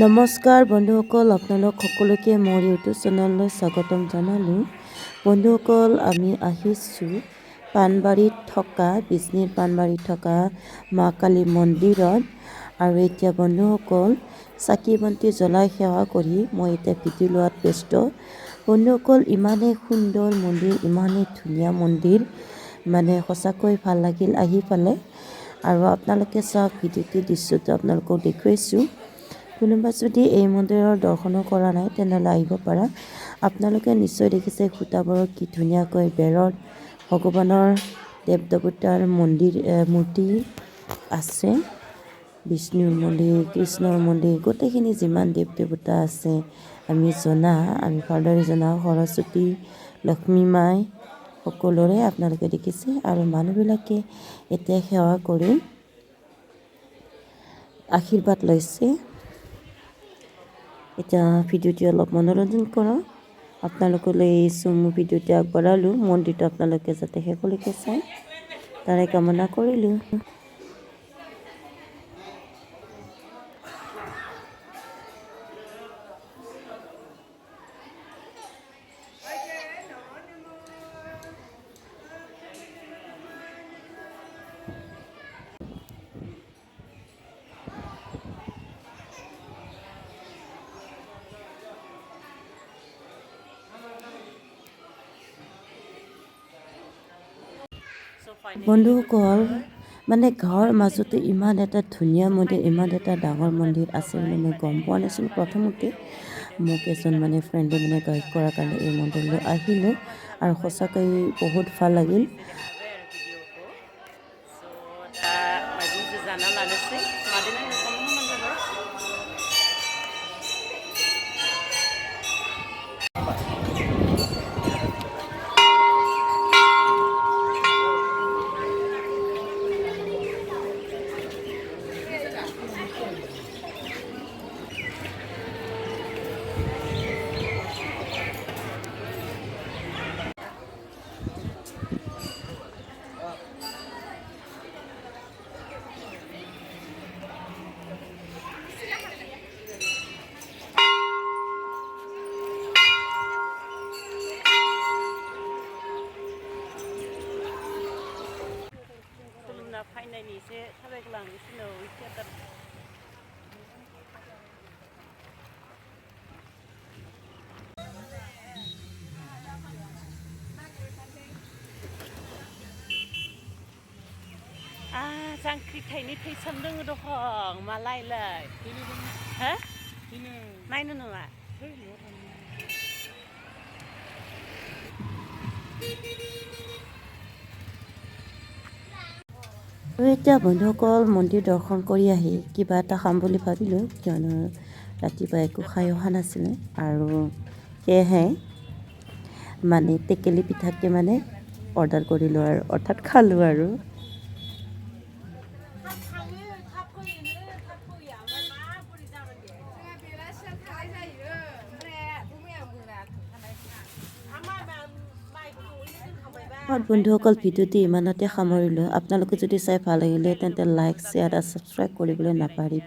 নমস্কাৰ বন্ধুসকল, আপোনালোক সকলোকে মোৰ ইউটিউব চেনেললৈ স্বাগতম জনালোঁ। বন্ধুসকল, আমি আহিছোঁ পাণবাৰীত থকা বিষ্ণুৰ পাণবাৰীত থকা মা কালী মন্দিৰত। আৰু এতিয়া বন্ধুসকল চাকি বন্তি জ্বলাই সেৱা কৰি মই এতিয়া ভিডিঅ' লোৱাত ব্যস্ত। বন্ধুসকল, ইমানেই সুন্দৰ মন্দিৰ, ইমানেই ধুনীয়া মন্দিৰ, মানে সঁচাকৈ ভাল লাগিল আহি পালে। আৰু আপোনালোকে চাওক, ভিডিঅ'টো দৃশ্যটো আপোনালোকক দেখুৱাইছোঁ। কোনোবা যদি এই মন্দিৰৰ দৰ্শনো কৰা নাই তেনেহ'লে আহিব পাৰা। আপোনালোকে নিশ্চয় দেখিছে খুঁটাবোৰত কি ধুনীয়াকৈ বেৰত ভগৱানৰ দেৱ দেৱতাৰ মূৰ্তি আছে। বিষ্ণুৰ মন্দিৰ, কৃষ্ণৰ মন্দিৰ, গোটেইখিনি যিমান দেৱ দেৱতা আছে আমি ভালদৰে জনা সৰস্বতী, লক্ষ্মী মাই সকলোৰে আপোনালোকে দেখিছে। আৰু মানুহবিলাকে এতিয়া সেৱা কৰি আশীৰ্বাদ লৈছে। এতিয়া ভিডিঅ'টি অলপ মনোৰঞ্জন কৰক। আপোনালোকলৈ এই চমু ভিডিঅ'টি আগবঢ়ালোঁ। মন্দিৰটো আপোনালোকে যাতে শেষলৈকে চায় তাৰে কামনা কৰিলোঁ। বন্ধুসকল, মানে গাঁৱৰ মাজতে ইমান এটা ধুনীয়া মন্দিৰ, ইমান এটা ডাঙৰ মন্দিৰ আছে বুলি মই গম পোৱা নাছিলোঁ। প্ৰথমতে মোক এজন ফ্ৰেণ্ডে গাইড কৰাৰ কাৰণে এই মন্দিৰলৈ আহিলোঁ আৰু সঁচাকৈ বহুত ভাল লাগিল। फाइनायनि एसे थाबायग्लांनोसै थियेटार जांख्रि थाइनै थैसाम दङ दखं मालायलाय हो नायनो नङा। এতিয়া বন্ধুসকল মন্দিৰ দৰ্শন কৰি আহি কিবা এটা খাম বুলি ভাবিলোঁ, কিয়নো ৰাতিপুৱা একো খাই অহা নাছিলে। আৰু সেয়েহে টেকেলি পিঠাকে অৰ্ডাৰ কৰিলোঁ আৰু অৰ্থাৎ খালোঁ আৰু। বন্ধুসকল, ভিডিঅ'টি ইমানতে সামৰিলোঁ। আপোনালোকে যদি চাই ভাল লাগিলে তেন্তে লাইক, শ্বেয়াৰ আৰু ছাবস্ক্ৰাইব কৰিবলৈ নাপাহৰিব।